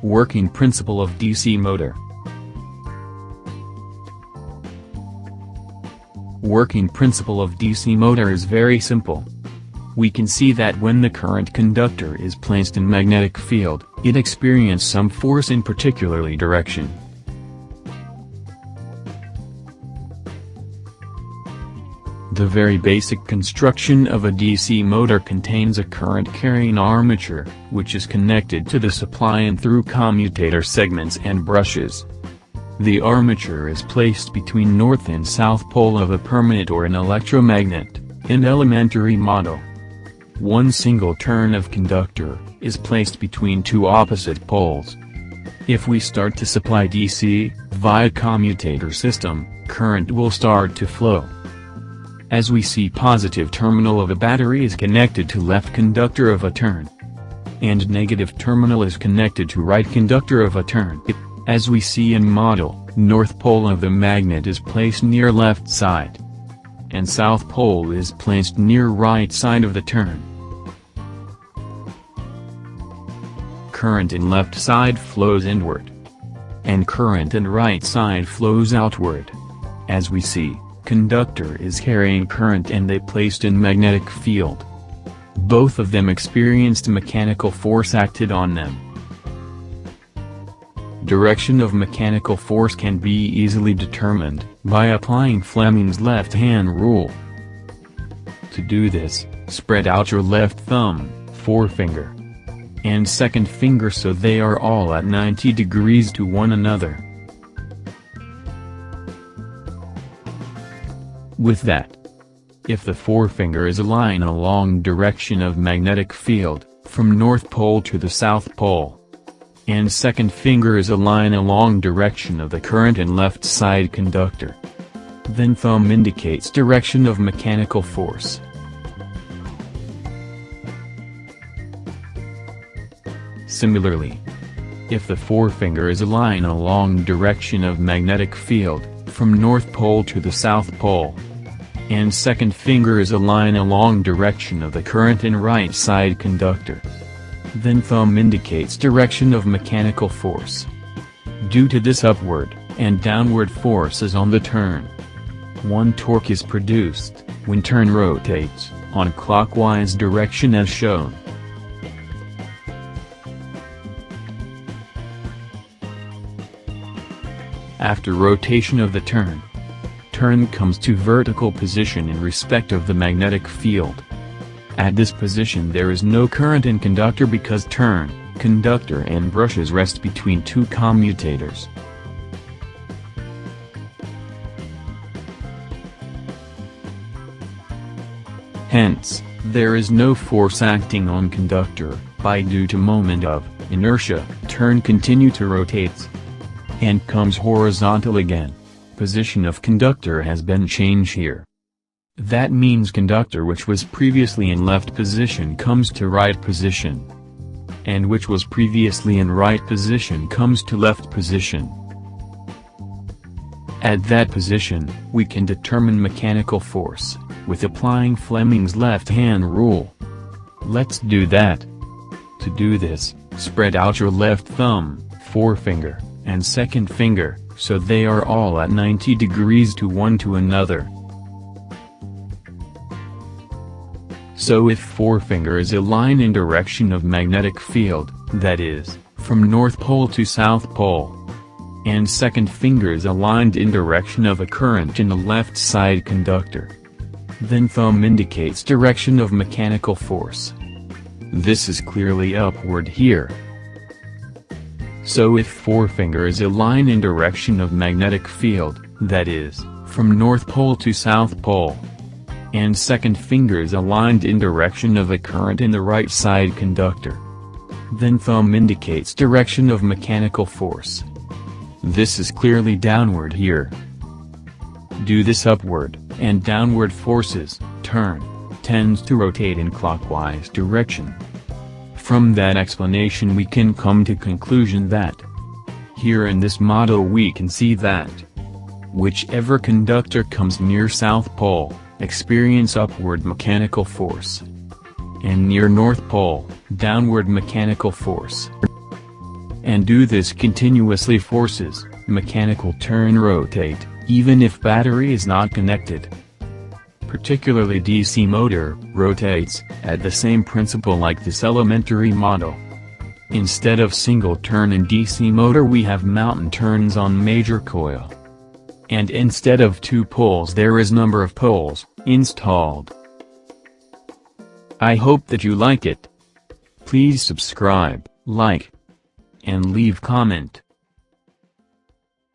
Working principle of DC motor. Working principle of DC motor is very simple. We can see that when the current conductor is placed in magnetic field, it experiences some force in particularly direction. The very basic construction of a DC motor contains a current-carrying armature, which is connected to the supply and through commutator segments and brushes. The armature is placed between north and south pole of a permanent or an electromagnet, in elementary model. One single turn of conductor is placed between two opposite poles. If we start to supply DC, via commutator system, current will start to flow. As we see, positive terminal of a battery is connected to left conductor of a turn, and negative terminal is connected to right conductor of a turn. As we see in model, north pole of the magnet is placed near left side, and south pole is placed near right side of the turn. Current in left side flows inward, and current in right side flows outward. As we see, conductor is carrying current and they placed in magnetic field. Both of them experienced mechanical force acted on them. Direction of mechanical force can be easily determined by applying Fleming's left-hand rule. To do this, spread out your left thumb, forefinger, and second finger so they are all at 90 degrees to one another. With that, if the forefinger is aligned along direction of magnetic field, from north pole to the south pole, and second finger is aligned along direction of the current and left side conductor, then thumb indicates direction of mechanical force. Similarly, if the forefinger is aligned along direction of magnetic field, from north pole to the south pole, and second finger is aligned along direction of the current and right side conductor, then thumb indicates direction of mechanical force. Due to this upward and downward forces on the turn, one torque is produced when turn rotates on clockwise direction as shown. After rotation of the turn comes to vertical position in respect of the magnetic field. At this position there is no current in conductor because turn, conductor and brushes rest between two commutators. Hence, there is no force acting on conductor, by due to moment of inertia, turn continue to rotates and comes horizontal again. Position of conductor has been changed here. That means conductor which was previously in left position comes to right position, and which was previously in right position comes to left position. At that position, we can determine mechanical force, with applying Fleming's left-hand rule. Let's do that. To do this, spread out your left thumb, forefinger, and second finger, so they are all at 90 degrees to one to another. So if forefinger is aligned in direction of magnetic field, that is, from north pole to south pole, and second finger is aligned in direction of a current in the left side conductor, then thumb indicates direction of mechanical force. This is clearly upward here. So if forefinger is aligned in direction of magnetic field, that is, from north pole to south pole, and second finger is aligned in direction of a current in the right side conductor, then thumb indicates direction of mechanical force. This is clearly downward here. Do this upward and downward forces, turn, tends to rotate in clockwise direction. From that explanation we can come to conclusion that, here in this model we can see that, whichever conductor comes near south pole, experience upward mechanical force, and near north pole, downward mechanical force. and do this continuously forces mechanical turn rotate, even if battery is not connected. Particularly DC motor rotates at the same principle like this elementary model. Instead of single turn in DC motor we have mountain turns on major coil. And instead of 2 poles there is number of poles installed. I hope that you like it. Please subscribe, like, and leave comment.